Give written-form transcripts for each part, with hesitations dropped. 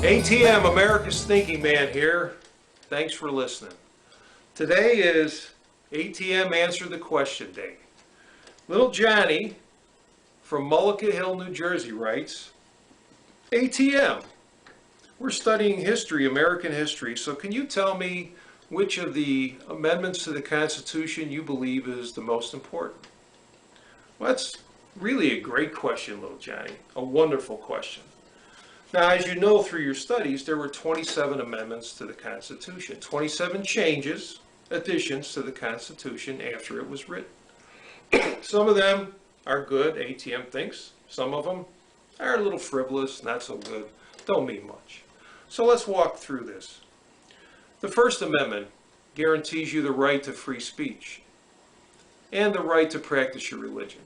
ATM, America's Thinking Man here. Thanks for listening. Today is ATM Answer the Question Day. Little Johnny from Mullica Hill, New Jersey writes, ATM, we're studying history, American history, so can you tell me which of the amendments to the Constitution you believe is the most important? Well, that's really a great question, little Johnny. A wonderful question. Now, as you know through your studies, there were 27 amendments to the Constitution, 27 changes, additions to the Constitution after it was written. Some of them are good, ATM thinks. Some of them are a little frivolous, not so good, don't mean much. So let's walk through this. The First Amendment guarantees you the right to free speech and the right to practice your religion.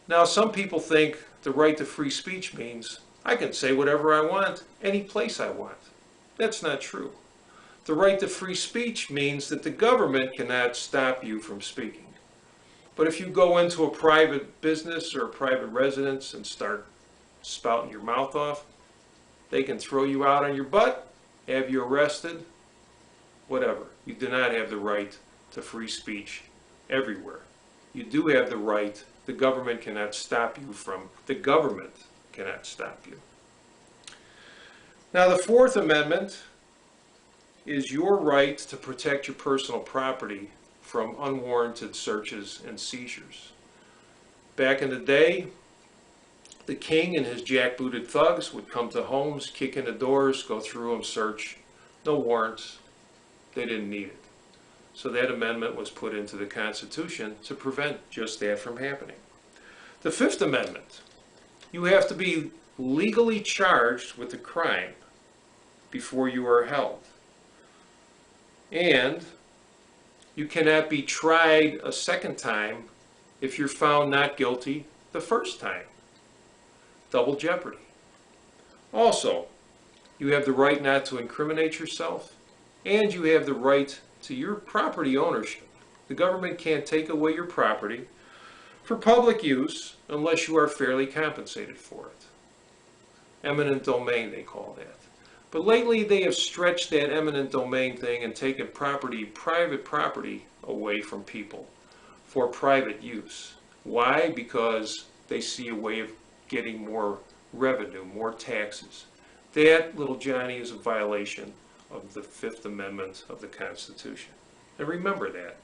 Now, some people think the right to free speech means I can say whatever I want, any place I want. That's not true. The right to free speech means that the government cannot stop you from speaking. But if you go into a private business or a private residence and start spouting your mouth off, they can throw you out on your butt, have you arrested, whatever. You do not have the right to free speech everywhere. You do have the right. The government cannot stop you from, the government cannot stop you. Now, the Fourth Amendment is your right to protect your personal property from unwarranted searches and seizures. Back in the day, the king and his jackbooted thugs would come to homes, kick in the doors, go through them, search. No warrants. They didn't need it. So that amendment was put into the Constitution to prevent just that from happening. The Fifth Amendment, you have to be legally charged with a crime before you are held. And you cannot be tried a second time if you're found not guilty the first time. Double jeopardy. Also, you have the right not to incriminate yourself, and you have the right to your property ownership. The government can't take away your property for public use unless you are fairly compensated for it. Eminent domain, they call that. But lately they have stretched that eminent domain thing and taken private property away from people for private use. Why? Because they see a way of getting more revenue, more taxes. That, little Johnny, is a violation of the Fifth Amendment of the Constitution. And remember that.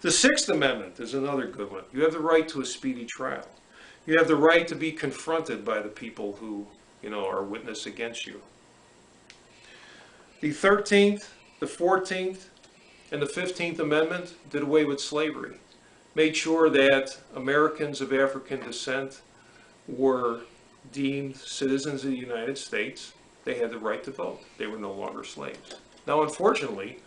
The Sixth Amendment is another good one. You have the right to a speedy trial. You have the right to be confronted by the people who, are witness against you. The 13th, the 14th, and the 15th Amendment did away with slavery, made sure that Americans of African descent were deemed citizens of the United States. They had the right to vote. They were no longer slaves. Now, unfortunately,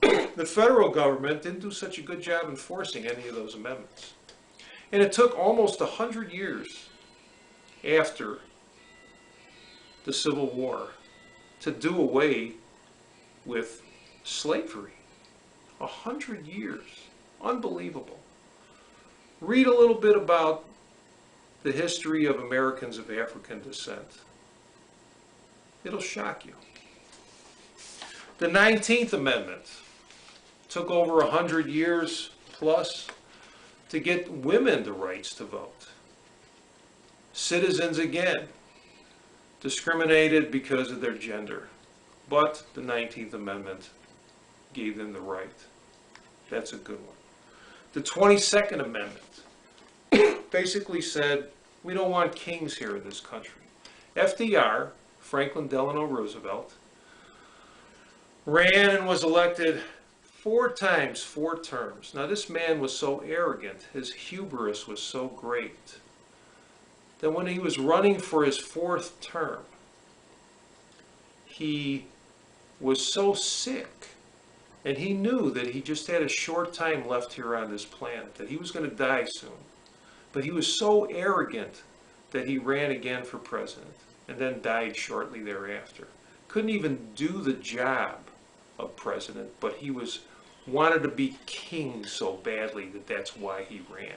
the federal government didn't do such a good job enforcing any of those amendments. And it took almost 100 years after the Civil War to do away with slavery. 100 years. Unbelievable. Read a little bit about the history of Americans of African descent. It'll shock you. The 19th Amendment took over 100 years plus to get women the rights to vote. Citizens again, discriminated because of their gender, but the 19th Amendment gave them the right. That's a good one. The 22nd Amendment basically said, we don't want kings here in this country. FDR, Franklin Delano Roosevelt, ran and was elected 4 times, 4 terms. Now, this man was so arrogant, his hubris was so great, that when he was running for his 4th term, he was so sick, and he knew that he just had a short time left here on this planet, that he was going to die soon. But he was so arrogant that he ran again for president, and then died shortly thereafter. Couldn't even do the job of president, but he wanted to be king so badly that that's why he ran.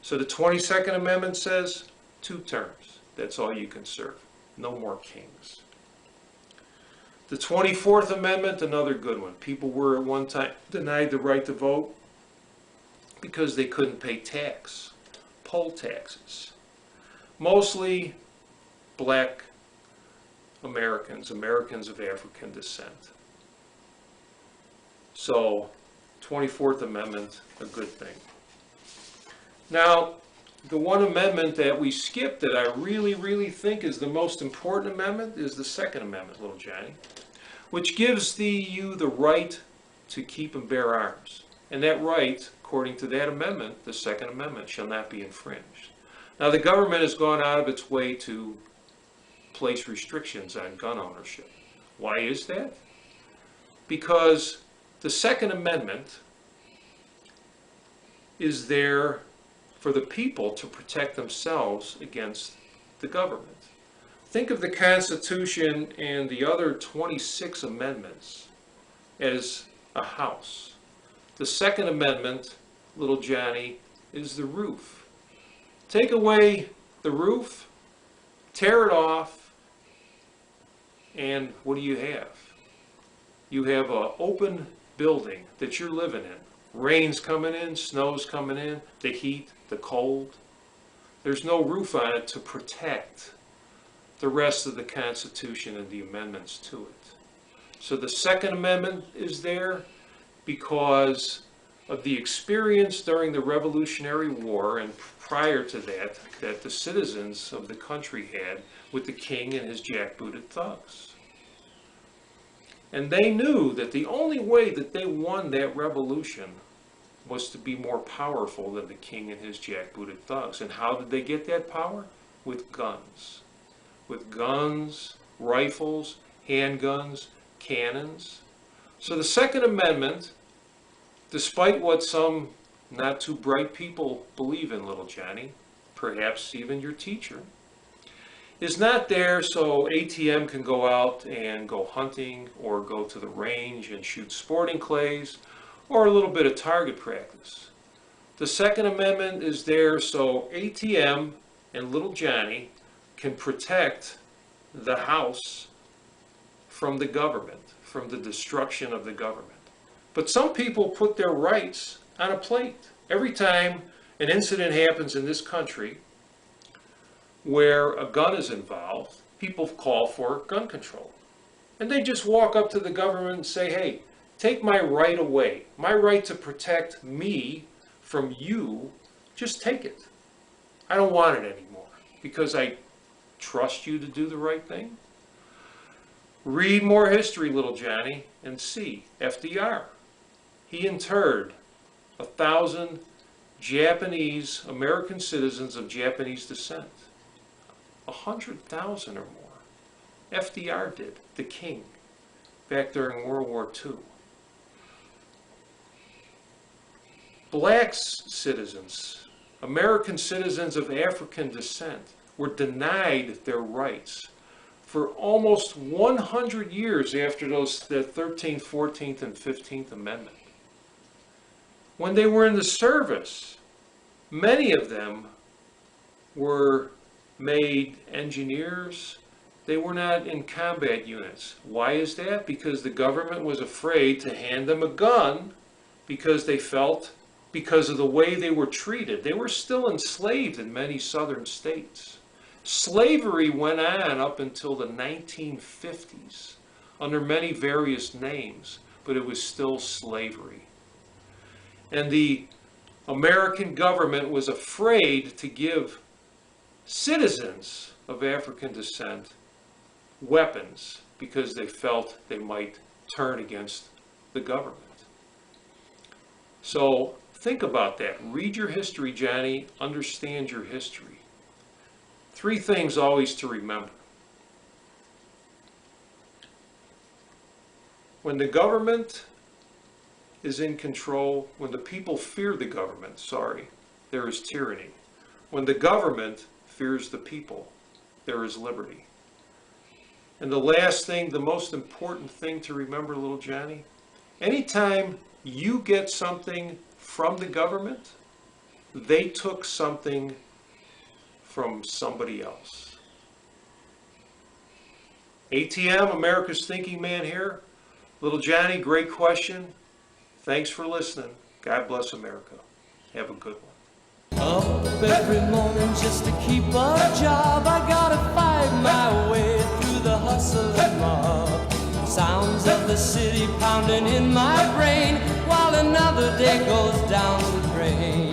So the 22nd Amendment says 2 terms. That's all you can serve. No more kings. The 24th Amendment, another good one. People were at one time denied the right to vote because they couldn't pay tax, poll taxes. Mostly black Americans, Americans of African descent. So, 24th Amendment, a good thing. Now, the one amendment that we skipped that I really think is the most important amendment is the Second Amendment, little Johnny, which gives you the right to keep and bear arms. And that right, according to that amendment, the Second Amendment, shall not be infringed. Now, the government has gone out of its way to place restrictions on gun ownership. Why is that? Because the Second Amendment is there for the people to protect themselves against the government. Think of the Constitution and the other 26 amendments as a house. The Second Amendment, little Johnny, is the roof. Take away the roof, tear it off, and what do you have? You have an open building that you're living in. Rain's coming in, snow's coming in, the heat, the cold. There's no roof on it to protect the rest of the Constitution and the amendments to it. So the Second Amendment is there because of the experience during the Revolutionary War and prior to that, that the citizens of the country had with the king and his jackbooted thugs. And they knew that the only way that they won that revolution was to be more powerful than the king and his jackbooted thugs. And how did they get that power? With guns. With guns, rifles, handguns, cannons. So the Second Amendment, despite what some not too bright people believe in, little Johnny, perhaps even your teacher, is not there so ATM can go out and go hunting or go to the range and shoot sporting clays or a little bit of target practice. The Second Amendment is there so ATM and little Johnny can protect the house from the government, from the destruction of the government. But some people put their rights on a plate. Every time an incident happens in this country where a gun is involved, people call for gun control. And they just walk up to the government and say, hey, take my right away. My right to protect me from you, just take it. I don't want it anymore because I trust you to do the right thing. Read more history, little Johnny, and see FDR. He interred 1,000 Japanese American citizens of Japanese descent. 100,000 or more. FDR did, the king, back during World War II. Black citizens, American citizens of African descent, were denied their rights for almost 100 years after the 13th, 14th, and 15th Amendment. When they were in the service, many of them were made engineers. They were not in combat units. Why is that? Because the government was afraid to hand them a gun because they felt, because of the way they were treated. They were still enslaved in many southern states. Slavery went on up until the 1950s under many various names, but it was still slavery. And the American government was afraid to give citizens of African descent weapons because they felt they might turn against the government. So think about that. Read your history, Johnny. Understand your history. 3 things always to remember. When the government is in control, when the people fear the government, there is tyranny. When the government fears the people, there is liberty. And the last thing, the most important thing to remember, little Johnny, anytime you get something from the government, they took something from somebody else. ATM, America's thinking man here. Little Johnny, great question. Thanks for listening. God bless America. Have a good one. Up every morning just to keep a job. I gotta fight my way through the hustle and mob. Sounds of the city pounding in my brain while another day goes down the drain.